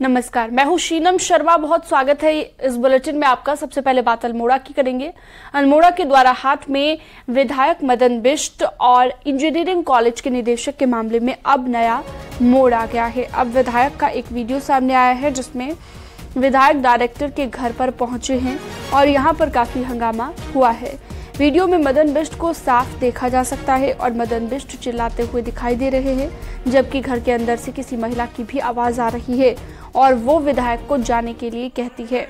नमस्कार, मैं हूं शीनम शर्मा। बहुत स्वागत है इस बुलेटिन में आपका। सबसे पहले बात अल्मोड़ा की करेंगे। अल्मोड़ा के द्वाराहाट में विधायक मदन बिष्ट और इंजीनियरिंग कॉलेज के निदेशक के मामले में अब नया मोड़ आ गया है। अब विधायक का एक वीडियो सामने आया है जिसमें विधायक डायरेक्टर के घर पर पहुंचे हैं और यहां पर काफी हंगामा हुआ है। वीडियो में मदन बिष्ट को साफ देखा जा सकता है और मदन बिष्ट चिल्लाते हुए दिखाई दे रहे हैं, जबकि घर के अंदर से किसी महिला की भी आवाज आ रही है और वो विधायक को जाने के लिए कहती है।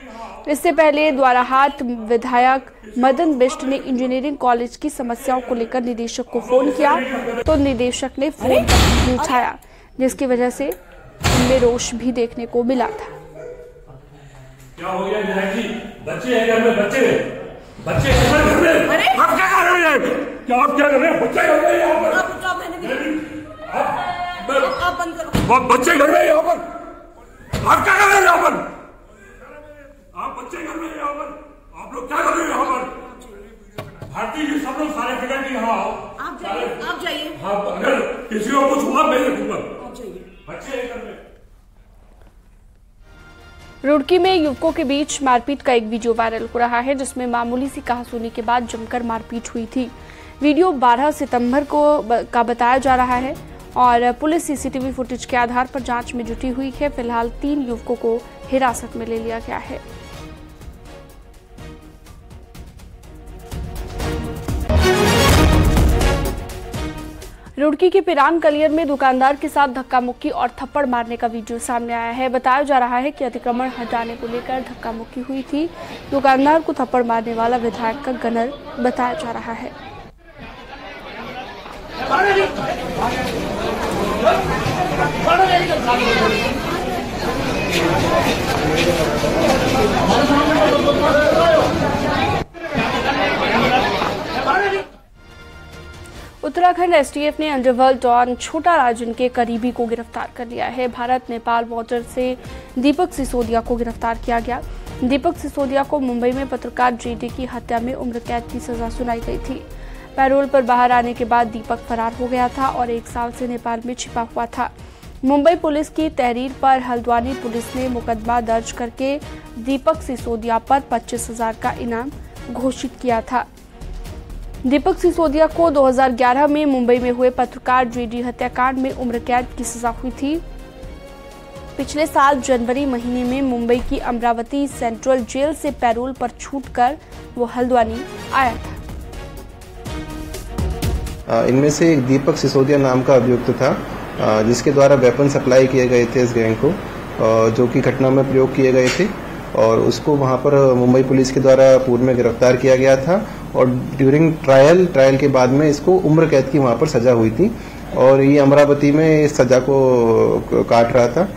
इससे पहले द्वाराहाट विधायक मदन बिष्ट ने इंजीनियरिंग कॉलेज की समस्याओं को लेकर निदेशक को फोन किया तो निदेशक ने फोन नहीं उठाया, जिसकी वजह से उनमें रोष भी देखने को मिला था। क्या हो गया विधायक जी? बच्चे हैं घर में, बच्चे घर में। अरे आप क्या कर रहे हैं? क्या आप क्या कर रहे हैं? बच्चे घर में यहाँ पर। आप बंद करो। बच्चे घर में यहाँ पर। आप क्या कर रहे हैं यहाँ पर? आप बच्चे घर में यहाँ पर। आप लोग क्या कर रहे हैं यहाँ पर? भारती जी सब लोग सारे फिगर की यहाँ आओ। आप जाइए। हाँ, अगर किसी को कुछ हुआ मैं रखूंगा। आप जाइए। बच्चे घर में। रुड़की में युवकों के बीच मारपीट का एक वीडियो वायरल हो रहा है जिसमें मामूली सी कहासुनी के बाद जमकर मारपीट हुई थी। वीडियो 12 सितंबर का बताया जा रहा है और पुलिस सीसीटीवी फुटेज के आधार पर जांच में जुटी हुई है। फिलहाल 3 युवकों को हिरासत में ले लिया गया है। रुड़की के पिरान कलियर में दुकानदार के साथ धक्का मुक्की और थप्पड़ मारने का वीडियो सामने आया है। बताया जा रहा है कि अतिक्रमण हटाने को लेकर धक्का मुक्की हुई थी। दुकानदार को थप्पड़ मारने वाला विधायक का गनर बताया जा रहा है। उत्तराखंड एसटीएफ ने अंडरवर्ल्ड डॉन छोटा राजन के करीबी को गिरफ्तार कर लिया है। भारत नेपाल बॉर्डर से दीपक सिसोदिया को गिरफ्तार किया गया। दीपक सिसोदिया को मुंबई में पत्रकार जेडी की हत्या में उम्र कैद की सजा सुनाई गई थी। पैरोल पर बाहर आने के बाद दीपक फरार हो गया था और 1 साल से नेपाल में छिपा हुआ था। मुंबई पुलिस की तहरीर पर हल्द्वानी पुलिस ने मुकदमा दर्ज करके दीपक सिसोदिया पर 25,000 का इनाम घोषित किया था। दीपक सिसोदिया को 2011 में मुंबई में हुए पत्रकार जेडी हत्याकांड में उम्र कैद की सजा हुई थी। पिछले साल जनवरी महीने में मुंबई की अमरावती सेंट्रल जेल से पैरोल पर छूटकर वो हल्द्वानी आया था। इनमें से एक दीपक सिसोदिया नाम का अभियुक्त था जिसके द्वारा वेपन सप्लाई किए गए थे इस गैंग को, जो कि घटना में प्रयोग किए गए थे और उसको वहां पर मुंबई पुलिस के द्वारा पूर्व में गिरफ्तार किया गया था और ड्यूरिंग ट्रायल के बाद में इसको उम्र कैद की वहां पर सजा हुई थी और ये अमरावती में इस सजा को काट रहा था।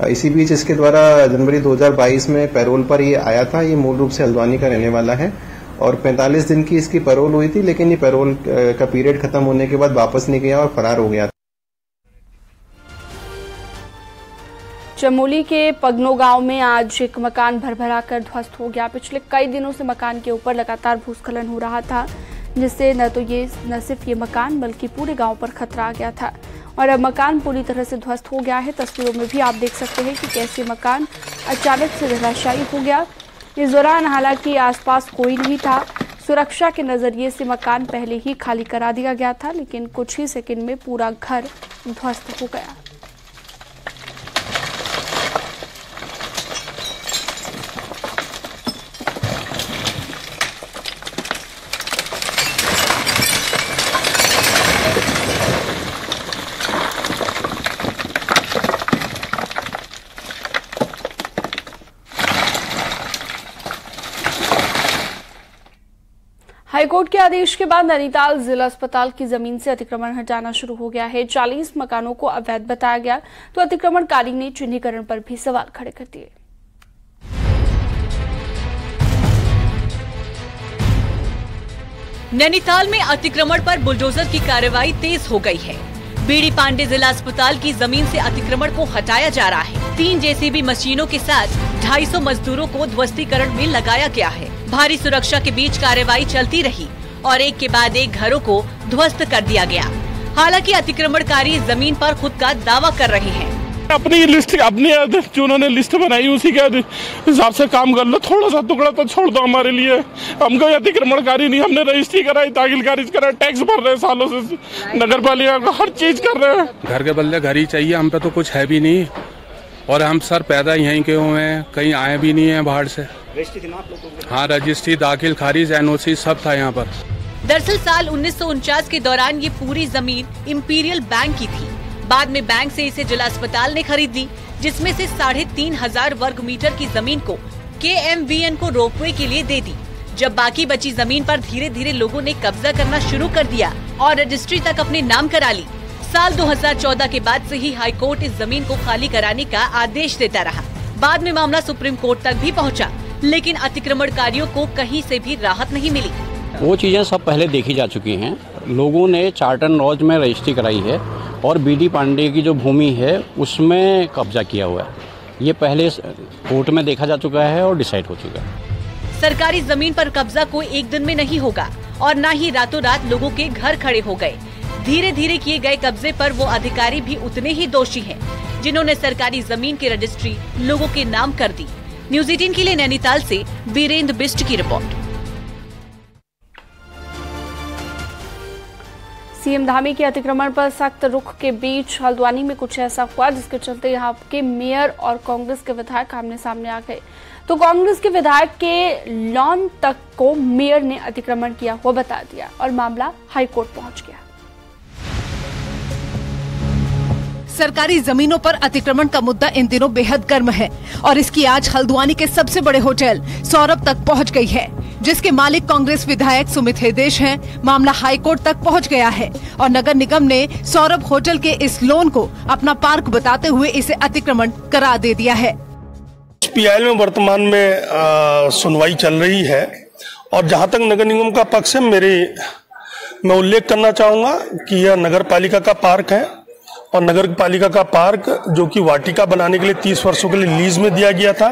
इसी बीच इसके द्वारा जनवरी 2022 में पैरोल पर ये आया था। ये मूल रूप से हल्द्वानी का रहने वाला है और 45 दिन की इसकी पैरोल हुई थी, लेकिन ये पैरोल का पीरियड खत्म होने के बाद वापस नहीं गया और फरार हो गया। चमोली के पगनो गांव में आज एक मकान भरभरा कर ध्वस्त हो गया। पिछले कई दिनों से मकान के ऊपर लगातार भूस्खलन हो रहा था, जिससे न सिर्फ ये मकान बल्कि पूरे गांव पर खतरा आ गया था और अब मकान पूरी तरह से ध्वस्त हो गया है। तस्वीरों में भी आप देख सकते हैं कि कैसे मकान अचानक से धराशायी हो गया। इस दौरान हालांकि आसपास कोई नहीं था। सुरक्षा के नजरिए से मकान पहले ही खाली करा दिया गया था, लेकिन कुछ ही सेकंड में पूरा घर ध्वस्त हो गया। हाईकोर्ट के आदेश के बाद नैनीताल जिला अस्पताल की जमीन से अतिक्रमण हटाना शुरू हो गया है। 40 मकानों को अवैध बताया गया तो अतिक्रमणकारी ने चिन्हीकरण पर भी सवाल खड़े कर दिए। नैनीताल में अतिक्रमण पर बुलडोजर की कार्रवाई तेज हो गई है। बीडी पांडे जिला अस्पताल की जमीन से अतिक्रमण को हटाया जा रहा है। 3 जेसीबी मशीनों के साथ 250 मजदूरों को ध्वस्तीकरण में लगाया गया है। भारी सुरक्षा के बीच कार्रवाई चलती रही और एक के बाद एक घरों को ध्वस्त कर दिया गया। हालांकि अतिक्रमणकारी जमीन पर खुद का दावा कर रहे हैं। अपनी लिस्ट, अपनी जो उन्होंने लिस्ट बनाई उसी के हिसाब से काम कर लो। थोड़ा सा टुकड़ा तो छोड़ दो हमारे लिए। हमको अतिक्रमणकारी नहीं, हमने रजिस्ट्री कराई, दाखिल खारिज करा, टैक्स भर रहे हैं सालों से, नगर पालिका का हर चीज कर रहे हैं। घर के बदले घर ही चाहिए, हम पे तो कुछ है भी नहीं और हम सर पैदा यहीं के हुए हैं, कहीं आए भी नहीं है बाहर से। हाँ, रजिस्ट्री, दाखिल खारिज, NOC सब था यहाँ पर। दरअसल साल 1949 के दौरान ये पूरी जमीन इंपीरियल बैंक की थी। बाद में बैंक से इसे जिला अस्पताल ने खरीद ली, जिसमें से 3,500 वर्ग मीटर की जमीन को KMVN को रोपवे के लिए दे दी। जब बाकी बची जमीन पर धीरे धीरे लोगों ने कब्जा करना शुरू कर दिया और रजिस्ट्री तक अपने नाम करा ली। साल 2014 के बाद से ही हाई कोर्ट इस जमीन को खाली कराने का आदेश देता रहा। बाद में मामला सुप्रीम कोर्ट तक भी पहुंचा, लेकिन अतिक्रमणकारियों को कहीं से भी राहत नहीं मिली। वो चीजें सब पहले देखी जा चुकी हैं। लोगों ने चार्टर लॉज में रजिस्ट्री कराई है और BD पांडे की जो भूमि है उसमें कब्जा किया हुआ है। ये पहले कोर्ट में देखा जा चुका है और डिसाइड हो चुका है। सरकारी जमीन पर कब्जा कोई एक दिन में नहीं होगा और न ही रातों रात लोगों के घर खड़े हो गए। धीरे धीरे किए गए कब्जे पर वो अधिकारी भी उतने ही दोषी हैं, जिन्होंने सरकारी जमीन की रजिस्ट्री लोगों के नाम कर दी। न्यूज़ 18 के लिए नैनीताल से वीरेंद्र बिष्ट की रिपोर्ट। सीएम धामी के अतिक्रमण पर सख्त रुख के बीच हल्द्वानी में कुछ ऐसा हुआ जिसके चलते यहाँ के मेयर और कांग्रेस के विधायक आमने सामने आ गए। तो कांग्रेस के विधायक के लॉन तक को मेयर ने अतिक्रमण किया हुआ बता दिया और मामला हाईकोर्ट पहुंच गया। सरकारी जमीनों पर अतिक्रमण का मुद्दा इन दिनों बेहद गर्म है और इसकी आज हल्द्वानी के सबसे बड़े होटल सौरभ तक पहुंच गई है, जिसके मालिक कांग्रेस विधायक सुमित हृदयेश हैं। मामला हाईकोर्ट तक पहुंच गया है और नगर निगम ने सौरभ होटल के इस लोन को अपना पार्क बताते हुए इसे अतिक्रमण करार दे दिया है। PIL में वर्तमान में सुनवाई चल रही है और जहां तक नगर निगम का पक्ष है, मैं उल्लेख करना चाहूंगा कि यह नगर पालिका का पार्क है और नगर पालिका का पार्क जो कि वाटिका बनाने के लिए 30 वर्षों के लिए लीज में दिया गया था,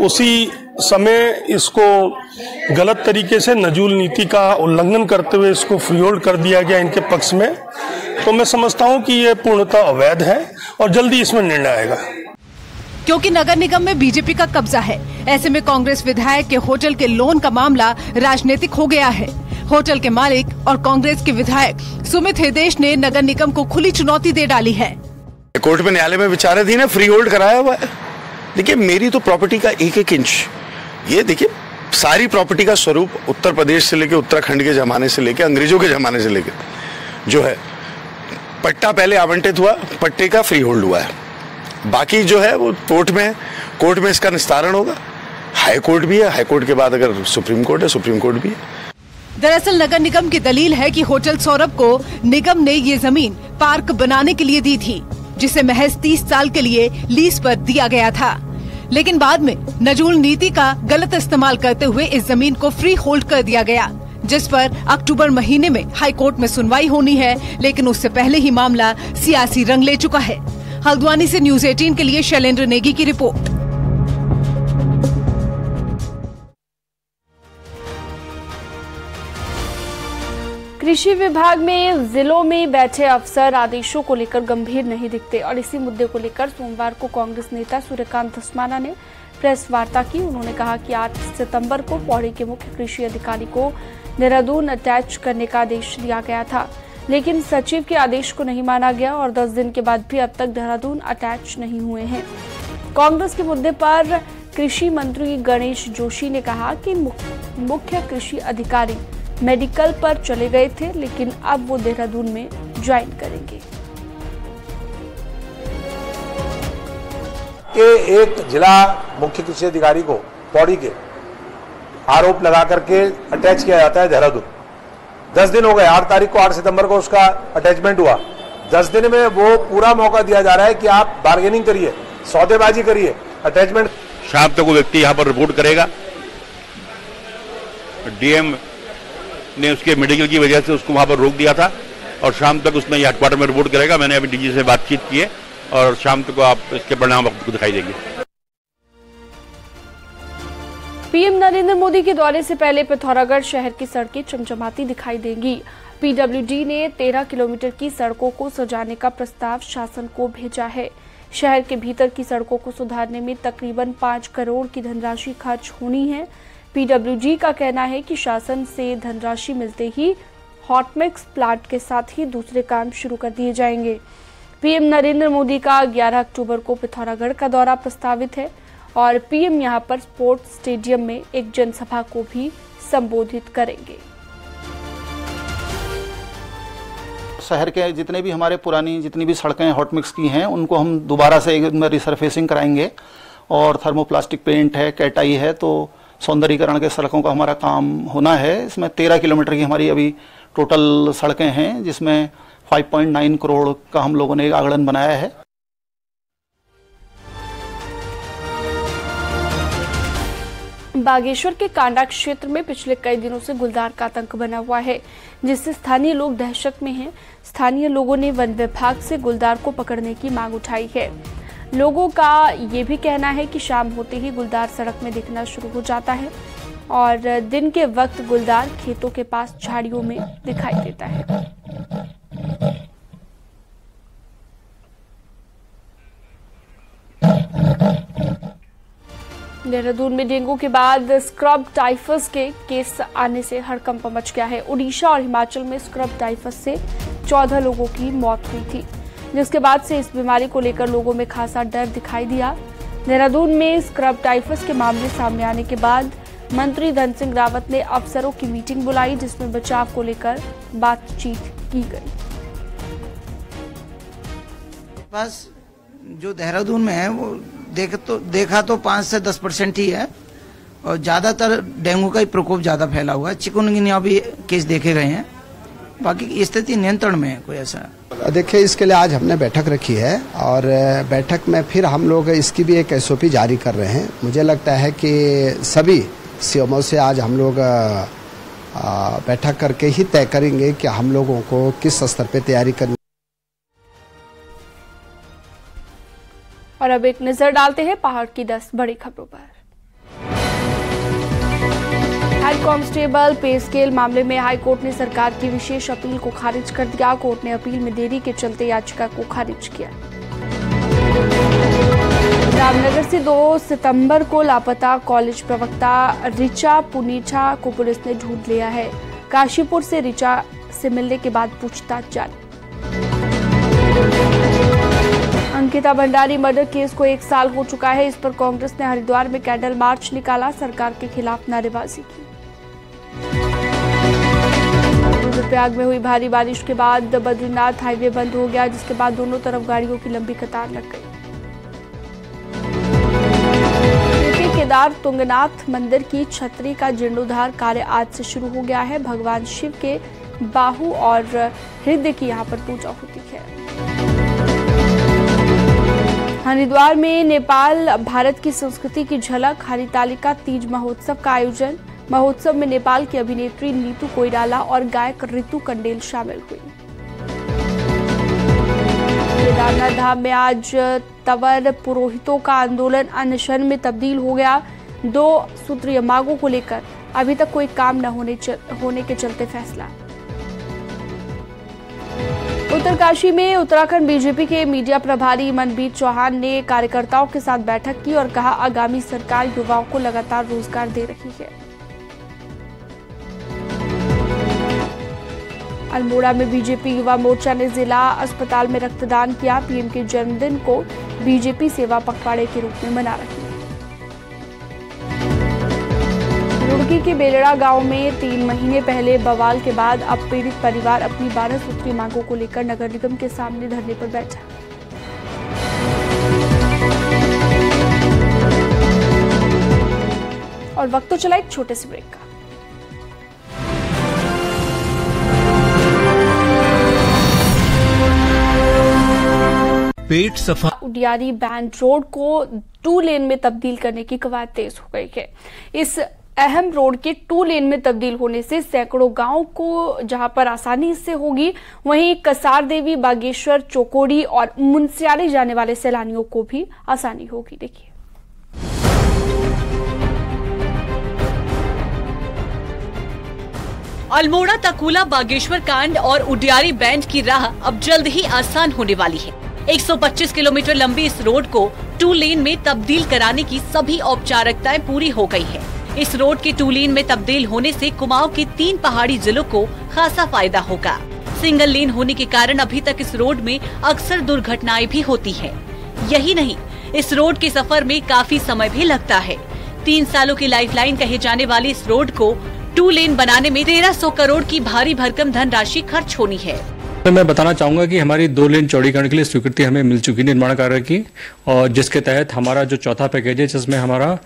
उसी समय इसको गलत तरीके से नजूल नीति का उल्लंघन करते हुए इसको फ्री होल्ड कर दिया गया इनके पक्ष में। तो मैं समझता हूं कि ये पूर्णतः अवैध है और जल्दी इसमें निर्णय आएगा। क्योंकि नगर निगम में बीजेपी का कब्जा है, ऐसे में कांग्रेस विधायक के होटल के लोन का मामला राजनीतिक हो गया है। होटल के मालिक और कांग्रेस के विधायक सुमित हृदयेश ने नगर निगम को खुली चुनौती दे डाली है। कोर्ट में न्यायालय में विचाराधीन है, फ्री होल्ड कराया हुआ है। देखिए, मेरी तो प्रॉपर्टी का एक इंच, ये देखिए सारी प्रॉपर्टी का स्वरूप उत्तर प्रदेश से लेकर उत्तराखंड के जमाने से लेकर अंग्रेजों के जमाने से लेकर जो है, पट्टा पहले आवंटित हुआ, पट्टे का फ्री होल्ड हुआ है। बाकी जो है वो कोर्ट में है, कोर्ट में इसका निस्तारण होगा। हाई कोर्ट भी है, हाई कोर्ट के बाद अगर सुप्रीम कोर्ट है, सुप्रीम कोर्ट भी है। दरअसल नगर निगम की दलील है कि होटल सौरभ को निगम ने ये जमीन पार्क बनाने के लिए दी थी, जिसे महज 30 साल के लिए लीज पर दिया गया था। लेकिन बाद में नजूल नीति का गलत इस्तेमाल करते हुए इस जमीन को फ्री होल्ड कर दिया गया, जिस पर अक्टूबर महीने में हाई कोर्ट में सुनवाई होनी है। लेकिन उससे पहले ही मामला सियासी रंग ले चुका है। हल्द्वानी से न्यूज़ 18 के लिए शैलेंद्र नेगी की रिपोर्ट। कृषि विभाग में जिलों में बैठे अफसर आदेशों को लेकर गंभीर नहीं दिखते और इसी मुद्दे को लेकर सोमवार को कांग्रेस नेता सूर्यकांत धस्माना ने प्रेस वार्ता की। उन्होंने कहा कि 8 सितंबर को पौड़ी के मुख्य कृषि अधिकारी को देहरादून अटैच करने का आदेश दिया गया था, लेकिन सचिव के आदेश को नहीं माना गया और 10 दिन के बाद भी अब तक देहरादून अटैच नहीं हुए हैं। कांग्रेस के मुद्दे पर कृषि मंत्री गणेश जोशी ने कहा कि मुख्य कृषि अधिकारी मेडिकल पर चले गए थे, लेकिन अब वो देहरादून में ज्वाइन करेंगे। एक जिला मुख्य कृषि अधिकारी को पौड़ी के आरोप लगा करके अटैच किया जाता है देहरादून। 10 दिन हो गए, 8 तारीख को 8 सितंबर को उसका अटैचमेंट हुआ। 10 दिन में वो पूरा मौका दिया जा रहा है कि आप बार्गेनिंग करिए, सौदेबाजी करिए, अटैचमेंट। शाम तक वो व्यक्ति यहाँ पर रिपोर्ट करेगा। डीएम ने उसके मेडिकल की वजह से उसको वहां पर रोक दिया था और शाम तक उसने हेडक्वार्टर में रिपोर्ट करेगा। मैंने अभी डीजी से बातचीत की है और शाम तक आप इसके परिणाम आपको दिखाई देंगे। पीएम नरेंद्र मोदी के दौरे से पहले पिथौरागढ़ शहर की सड़कें चमचमाती दिखाई देंगी। पीडब्ल्यूडी ने 13 किलोमीटर की सड़कों को सजाने का प्रस्ताव शासन को भेजा है। शहर के भीतर की सड़कों को सुधारने में तकरीबन 5 करोड़ की धनराशि खर्च होनी है। पीडब्ल्यूजी का कहना है कि शासन से धनराशि मिलते ही हॉट मिक्स प्लांट के साथ ही दूसरे काम शुरू कर दिए जाएंगे। पीएम नरेंद्र मोदी का 11 अक्टूबर को पिथौरागढ़ का दौरा प्रस्तावित है और पीएम यहां पर स्पोर्ट्स स्टेडियम में एक जनसभा को भी संबोधित करेंगे। शहर के जितने भी हमारे पुरानी जितनी भी सड़कें हॉट मिक्स की हैं उनको हम दोबारा से रिसरफेसिंग कराएंगे और थर्मोप्लास्टिक पेंट है, कैटाई है, तो सौंदर्यीकरण के सड़कों का हमारा काम होना है। इसमें 13 किलोमीटर की हमारी अभी टोटल सड़कें हैं जिसमें 5.9 करोड़ का हम लोगों ने एक आंकड़न बनाया है। बागेश्वर के कांडा क्षेत्र में पिछले कई दिनों से गुलदार का आतंक बना हुआ है, जिससे स्थानीय लोग दहशत में हैं। स्थानीय लोगों ने वन विभाग से गुलदार को पकड़ने की मांग उठाई है। लोगों का ये भी कहना है कि शाम होते ही गुलदार सड़क में दिखना शुरू हो जाता है और दिन के वक्त गुलदार खेतों के पास झाड़ियों में दिखाई देता है। देहरादून में डेंगू के बाद स्क्रब टाइफस के केस आने से हड़कंप मच गया है। उड़ीसा और हिमाचल में स्क्रब टाइफस से 14 लोगों की मौत हुई थी, जिसके बाद से इस बीमारी को लेकर लोगों में खासा डर दिखाई दिया। देहरादून में स्क्रब टाइफस के मामले सामने आने के बाद मंत्री धन सिंह रावत ने अफसरों की मीटिंग बुलाई, जिसमें बचाव को लेकर बातचीत की गई। बस जो देहरादून में है वो देखा तो 5 से 10% ही है और ज्यादातर डेंगू का ही प्रकोप ज्यादा फैला हुआ है। चिकुनगुनिया भी केस देखे गए हैं, बाकी स्थिति नियंत्रण में है। कोई ऐसा देखिए, इसके लिए आज हमने बैठक रखी है और बैठक में फिर हम लोग इसकी भी एक SOP जारी कर रहे हैं। मुझे लगता है कि सभी सीएमओ से आज हम लोग बैठक करके ही तय करेंगे कि हम लोगों को किस स्तर पे तैयारी करनी। और अब एक नजर डालते हैं पहाड़ की 10 बड़ी खबरों पर। हेड कांस्टेबल पे स्केल मामले में हाईकोर्ट ने सरकार की विशेष अपील को खारिज कर दिया। कोर्ट ने अपील में देरी के चलते याचिका को खारिज किया। रामनगर से 2 सितंबर को लापता कॉलेज प्रवक्ता रिचा पुनीचा को पुलिस ने ढूंढ लिया है। काशीपुर से रिचा से मिलने के बाद पूछताछ जारी। अंकिता भंडारी मर्डर केस को 1 साल हो चुका है। इस पर कांग्रेस ने हरिद्वार में कैंडल मार्च निकाला, सरकार के खिलाफ नारेबाजी की। रुद्रप्रयाग में हुई भारी बारिश के बाद बद्रीनाथ हाईवे बंद हो गया, जिसके बाद दोनों तरफ गाड़ियों की लंबी कतार लग गई। केदार तुंगनाथ मंदिर की छतरी का जीर्णोद्धार कार्य आज से शुरू हो गया है। भगवान शिव के बाहु और हृदय की यहाँ पर पूजा होती है। हरिद्वार में नेपाल भारत की संस्कृति की झलक, हरितालिका तीज महोत्सव का आयोजन। महोत्सव में नेपाल की अभिनेत्री नीतू कोइराला और गायक ऋतु कंडेल शामिल हुई। केदारनाथ धाम में आज तंवर पुरोहितों का आंदोलन अनशन में तब्दील हो गया। 2 सूत्रीय मांगों को लेकर अभी तक कोई काम न होने के चलते फैसला। उत्तरकाशी में उत्तराखंड बीजेपी के मीडिया प्रभारी मनबीर चौहान ने कार्यकर्ताओं के साथ बैठक की और कहा, आगामी सरकार युवाओं को लगातार रोजगार दे रही है। अल्मोड़ा में बीजेपी युवा मोर्चा ने जिला अस्पताल में रक्तदान किया। पीएम के जन्मदिन को बीजेपी सेवा पखवाड़े के रूप में मना रही है। रुड़की के बेलड़ा गांव में 3 महीने पहले बवाल के बाद अब पीड़ित परिवार अपनी 12 सूत्रीय मांगों को लेकर नगर निगम के सामने धरने पर बैठा। और वक्त तो चला एक छोटे से ब्रेक का। पेट सफा उडियारी बैंड रोड को 2 लेन में तब्दील करने की कवायद तेज हो गई है। इस अहम रोड के 2 लेन में तब्दील होने से सैकड़ों गांवों को जहां पर आसानी इससे होगी, वहीं कसार देवी, बागेश्वर, चोकोड़ी और मुनस्यारी जाने वाले सैलानियों को भी आसानी होगी। देखिए, अल्मोड़ा तकुला बागेश्वर कांड और उडियारी बैंड की राह अब जल्द ही आसान होने वाली है। 125 किलोमीटर लंबी इस रोड को 2 लेन में तब्दील कराने की सभी औपचारिकताएं पूरी हो गई है। इस रोड के 2 लेन में तब्दील होने से कुमाऊं के 3 पहाड़ी जिलों को खासा फायदा होगा। सिंगल लेन होने के कारण अभी तक इस रोड में अक्सर दुर्घटनाएं भी होती है। यही नहीं, इस रोड के सफर में काफी समय भी लगता है। 3 सालों की लाइफलाइन कहे जाने वाली इस रोड को 2 लेन बनाने में 1300 करोड़ की भारी भरकम धनराशि खर्च होनी है। तो मैं बताना चाहूँगा कि हमारी 2 लेन चौड़ीकरण के लिए स्वीकृति हमें मिल चुकी निर्माण कार्य की, और जिसके तहत हमारा जो चौथा पैकेज है, जिसमें हमारा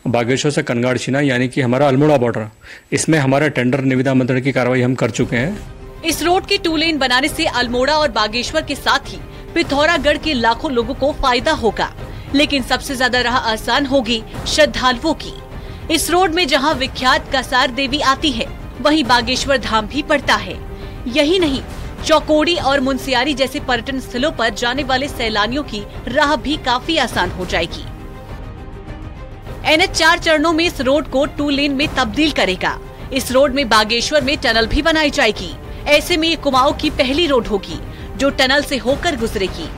बागेश्वर से कनगाड़ छिना यानी कि हमारा अल्मोड़ा बॉर्डर, इसमें हमारा टेंडर निविदा मंत्रण की कार्रवाई हम कर चुके हैं। इस रोड के 2 लेन बनाने से अल्मोड़ा और बागेश्वर के साथ ही पिथौरागढ़ के लाखों लोगों को फायदा होगा, लेकिन सबसे ज्यादा राह आसान होगी श्रद्धालुओं की। इस रोड में जहां विख्यात कसार देवी आती है, वहीं बागेश्वर धाम भी पड़ता है। यही नहीं, चौकोड़ी और मुंसियारी जैसे पर्यटन स्थलों पर जाने वाले सैलानियों की राह भी काफी आसान हो जाएगी। NH 4 चरणों में इस रोड को 2 लेन में तब्दील करेगा। इस रोड में बागेश्वर में टनल भी बनाई जाएगी। ऐसे में ये कुमाऊं की पहली रोड होगी जो टनल से होकर गुजरेगी।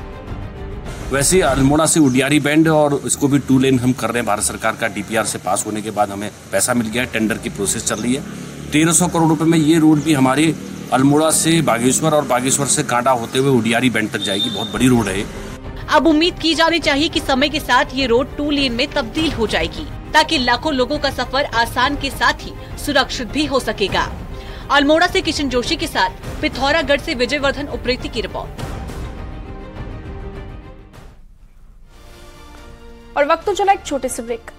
वैसे अल्मोड़ा से उडियारी बैंड और इसको भी 2 लेन हम कर रहे हैं। भारत सरकार का DPR से पास होने के बाद हमें पैसा मिल गया है, टेंडर की प्रोसेस चल रही है। 1300 करोड़ रुपए में ये रोड भी हमारी अल्मोड़ा से बागेश्वर और बागेश्वर से कांडा होते हुए उडियारी बैंड तक जाएगी। बहुत बड़ी रोड है। अब उम्मीद की जानी चाहिए कि समय के साथ ये रोड 2 लेन में तब्दील हो जाएगी, ताकि लाखों लोगों का सफर आसान के साथ ही सुरक्षित भी हो सकेगा। अल्मोड़ा से किशन जोशी के साथ पिथौरागढ़ से विजयवर्धन उप्रेती की रिपोर्ट। और वक्त तो चला एक छोटे से ब्रेक।